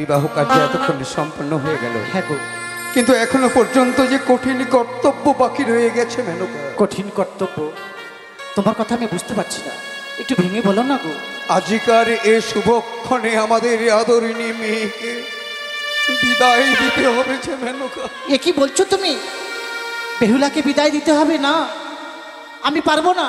বিবাহ কার্য এতক্ষণে সম্পন্ন হয়ে গেল। হ্যাঁ গো, কিন্তু এখনো পর্যন্ত যে কঠিন কর্তব্য বাকি রয়ে গেছে মেনকা। কঠিন কর্তব্য? তোমার কথা আমি বুঝতে পারছি না, একটু ভেঙে বলো না গো। আজিকার এ শুভক্ষণে আমাদের আদরিণী মেয়েকে বিদায় দিতে হবে যে মেনকা। এ কি বলছো তুমি? বেহুলাকে বিদায় দিতে হবে না? আমি পারবো না,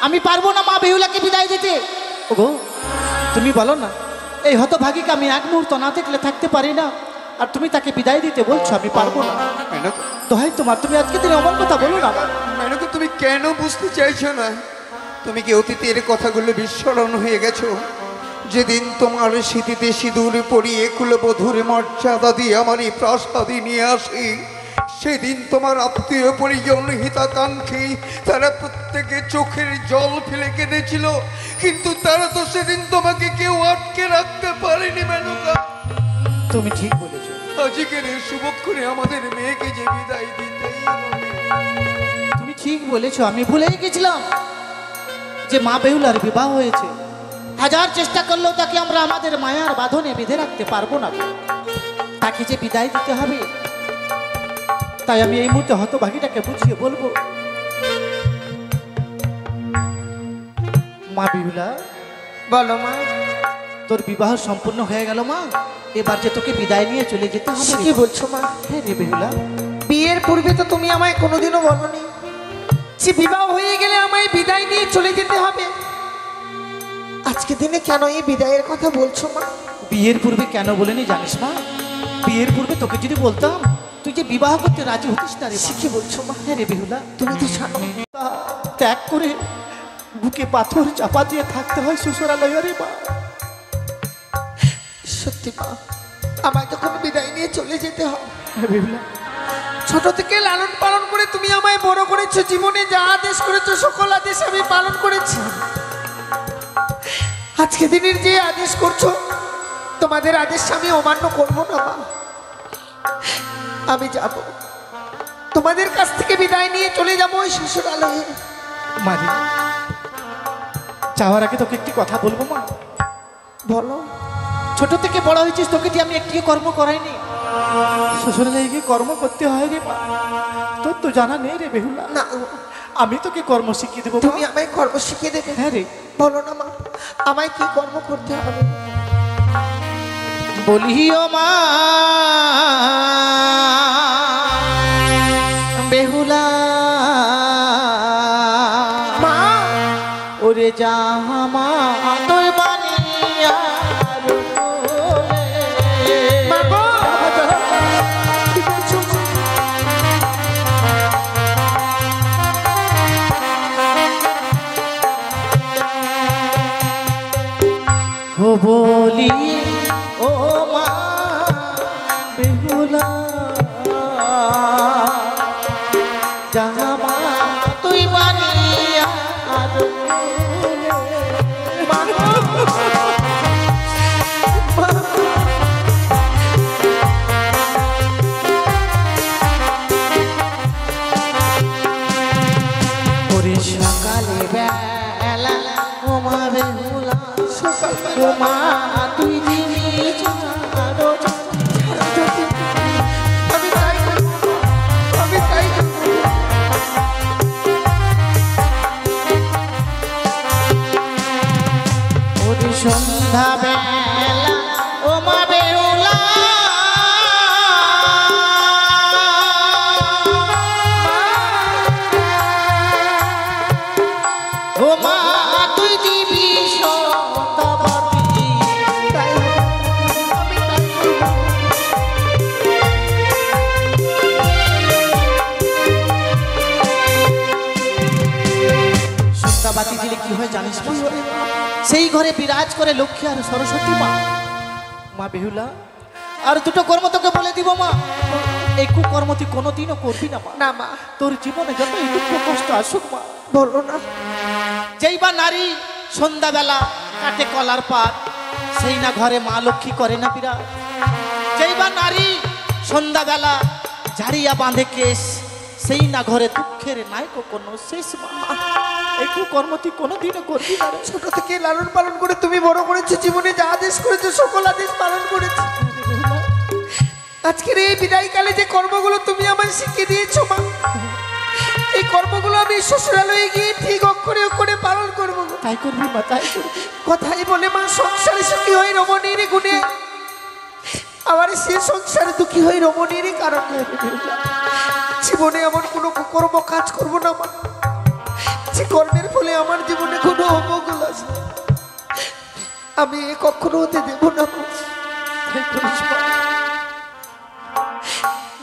আমি পারবো না মা বেহুলাকে বিদায় দিতে। ওগো তুমি বলো না, এই হতভাগীকে আমি এক মুহূর্ত না দেখলে থাকতে পারি না, আর তুমি তাকে বিদায় দিতে বলছো আমি পারবো না। মেনকা দোহাই তোমার, তুমি আজকে দিনে অমন কথা বলো না। মেনকা তুমি কেন বুঝতে চাইছো না? তুমি কি অতীতের কথাগুলো বিস্মরণ হয়ে গেছো? যেদিন তোমার স্মৃতিতে সিঁদুর পরিয়ে কুলবধূর মর্যাদা দিয়ে আমার এই প্রাসাদে নিয়ে আসি, সেদিন তোমার আত্মীয় পরিজন হিতাকাঙ্ক্ষী তারা প্রত্যেকে চোখের জল ফেলে কেঁদেছিল, কিন্তু তারা তো সেদিন তোমাকে কেউ আটকে রাখতে পারেনি মেনকা। তুমি ঠিক বলেছো। আজকের এই শুভক্ষণে আমাদের মেয়েকে যে বিদায় দিতেই হবে। তুমি ঠিক বলেছো, আমি ভুলেই গেছিলাম যে মা বেহুলার বিবাহ হয়েছে। হাজার চেষ্টা করলেও তাকে আমরা আমাদের মায়ার বাঁধনে বেঁধে রাখতে পারবো না, তাকে যে বিদায় দিতে হবে। তাই আমি এই মুহূর্তে হতভাগীটাকে বুঝিয়ে বলবো, মা বেহুলা। বলো মা। তোর বিবাহ সম্পূর্ণ হয়ে গেল মা, এবার যে তোকে বিদায় নিয়ে চলে যেতে হবে। কি বলছো মা? হ্যাঁ রে বেহুলা, বিয়ের পূর্বে তো তুমি আমায় কোনোদিনও বলোনি যে বিবাহ হয়ে গেলে আমায় বিদায় নিয়ে চলে যেতে হবে। আজকে দিনে কেন এই বিদায়ের কথা বলছো মা? বিয়ের পূর্বে কেন বলেনি জানিস মা? বিয়ের পূর্বে তোকে যদি বলতাম তুই যে বিবাহ করতে রাজি হতিস না রে। কি বলছো মা? হ্যাঁ রে বেহুলা, তুমি তো জানো ত্যাগ করে বুকে পাথর চাপা দিয়ে থাকতে হয় শ্বশুরালয়ে রে মা। সত্যি মা, আমায় যখন বিদায় নিয়ে চলে যেতে হবে। হ্যাঁ বেহুলা, ছোট থেকে লালন পালন করে তুমি আমায় বড় করেছো, জীবনে যা আদেশ করেছো সকল আদেশ আমি পালন করেছি। আজকে দিনের যে আদেশ করছো, তোমাদের আদেশ আমি অমান্য করবো না মা। আমি যাব, তোমাদের কাছ থেকে বিদায় নিয়ে চলে যাবো ওই শ্বশুরালয়ে। মারি যাওয়ার আগে তোকে একটি কথা বলবো মা। বলো। ছোট থেকে বড় হয়েছিস, তোকে দিয়ে আমি একটিও কর্ম করাইনি। শ্বশুরালয়ে গিয়ে কর্ম করতে হয় রে মা, তোর তো জানা নেই রে বেহুলা। না, আমি তোকে কর্ম শিখিয়ে দেবো। তুমি আমায় কর্ম শিখিয়ে দেবে? হ্যাঁ রে। বলো না মা, আমায় কি কর্ম করতে হবে? বলিও মা বেহুলা, মা ওরে জামা তোর বানিয়া মা গো। ও বলি ও মা বেহুলা, জামা তুই বানিয়া ওরে সকালে বেলা ও মা বেহুলা, ও মা তুই দিবি চাঁদো আমি তাই করবো, আমি তাই করবো। ওরে সন্ধ্যা বেলা ও মা বেহুলা, ও মা তুই দিবি সন্ধ্যাবাতি। তাই হবে, আমি তাই করবো। সন্ধ্যাবাতি দিলে কি হয় জানিস না? সেই ঘরে বিরাজ করে লক্ষ্মী আর সরস্বতী মা। মা বেহুলা, আর দুটো কর্ম তোকে বলে দিব মা, এই কুকর্ম তুই কোনোদিনও করবি না মা। না মা। তোর জীবনে যতই দুঃখ কষ্ট আসুক মা, বলো না। যেই বা নারী সন্ধ্যাবেলা কাটে কলার পাত, সেই না ঘরে মা লক্ষ্মী করে না বিরাজ। যেই বা নারী সন্ধ্যাবেলা ঝাড়িয়া বাঁধে কেশ, সেই না ঘরে দুঃখের নাই কোনো শেষ মা। এই কুকর্ম তুই কোনোদিনও করবি না রে। ছোট থেকে লালন পালন করে তুমি বড় করেছো, জীবনে যা আদেশ করেছো সকল আদেশ পালন করেছি। আজকের এই বিদায়কালে যে কর্মগুলো তুমি আমায় শিখিয়ে দিয়েছো মা, এই কর্মগুলো আমি শ্বশুরালয়ে গিয়ে ঠিক অক্ষরে অক্ষরে পালন করবো। তাই করবি মা, তাই করবি। কথাই বলে মা সংসারে সুখী হয়ে রমণীর গুণে, আবার সে সংসারে দুঃখী হয়ে রমণীর কারণে জীবনে এমন কোনো কর্ম কাজ করবো না মা, যে কর্মের ফলে আমার জীবনে কোনো অমঙ্গল আসবে আমি এ কখনো হতে দেব না মা। তাই করিস মা।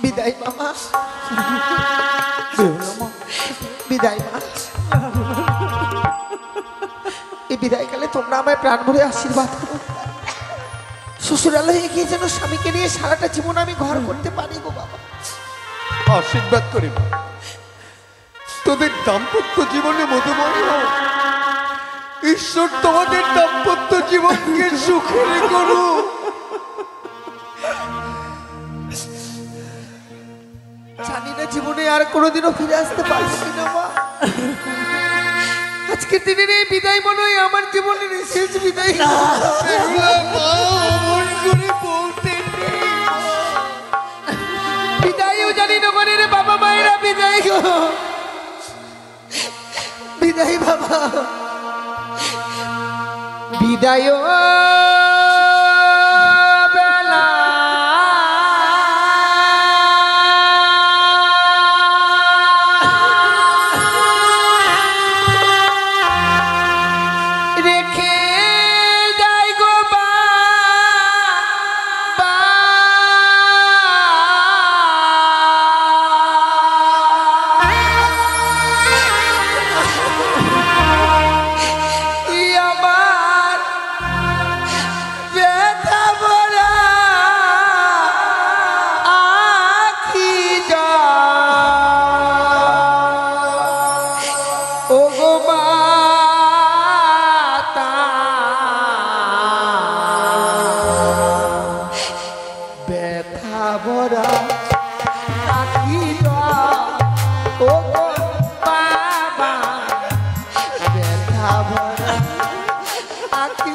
বিদায় মামা, বিদায় মা। এই বিদায়কালে তোমরা আমায় প্রাণ ভরে আশীর্বাদ করো। শ্বশুরালয়ে গিয়ে যেন স্বামীকে নিয়ে সারাটা জীবন আমি ঘর করতে পারি গো বাবা। আশীর্বাদ করি মা, তোদের দাম্পত্য জীবনে মধুময় হোক। ঈশ্বর তোমাদের দাম্পত্য জীবনকে সুখের করুক। জানি না জীবনে আর কোনোদিনও ফিরে আসতে পারবো কিনা মা। আজকের দিনের এই বিদায় মনে হয় আমার জীবনের শেষ বিদায়। এগুলো মা অমন করে বলতে নেই। বিদায়ও জানি না মানে রে বাবা মায়েরা, বিদায় গো, বিদায় বাবা, বিদায় বেলা রেখে যাই গো আমার ব্যথা ভরা আখি ও গো মাতা, ব্যথা ভরা আখি ও গো বাবা, ব্যথা ভরা আখি।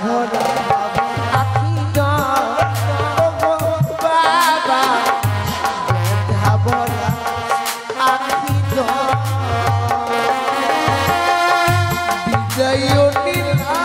ভরা আখি ও বাবা, ব্যথা ভরা আখি বিজয় নীলা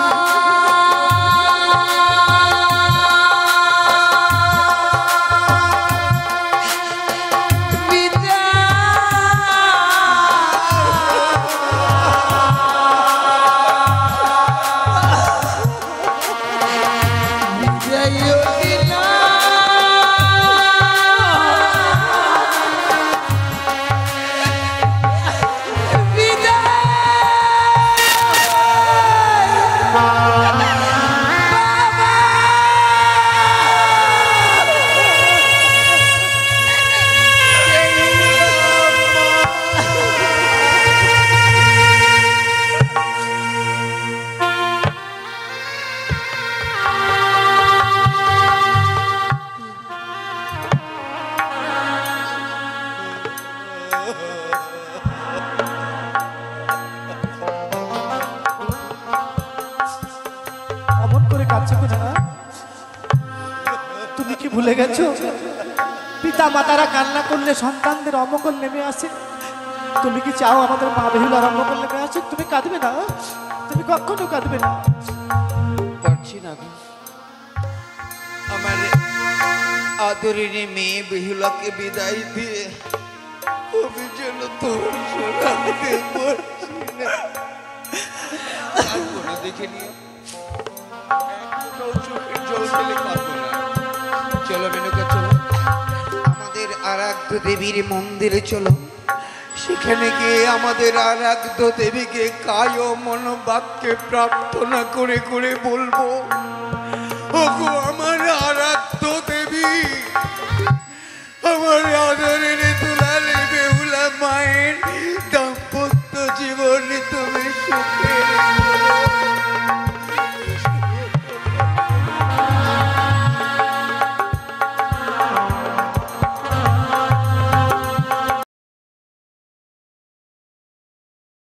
ভুলে গেছো? পিতা মাতারা কান্না করলে সন্তানদের অমঙ্গল নেমে আসে। তুমি কি চাও আমাদের মা বেহুলার অমঙ্গল নেমে আসুক? তুমি কাঁদবে না, তুমি কখনো কাঁদবে না। পারছি না গো। আমার আদরের মেয়ে বেহুলাকে বিদায় দিয়ে আমি যেন তোর সোনাতে পারছি না। আর কোনো দেখে নিও, চোখের জল ফেলে কাঁদবো না। চলো মেনকা, চলো আমাদের আরাধ্য দেবীর মন্দিরে চলো। সেখানে গিয়ে আমাদের আরাধ্য দেবীকে কায় মনোবাক্যে প্রার্থনা করে করে বলবো, ওগো আমার আরাধ্য দেবী, আমার আদরের দুলালে বেহুলা মায়ের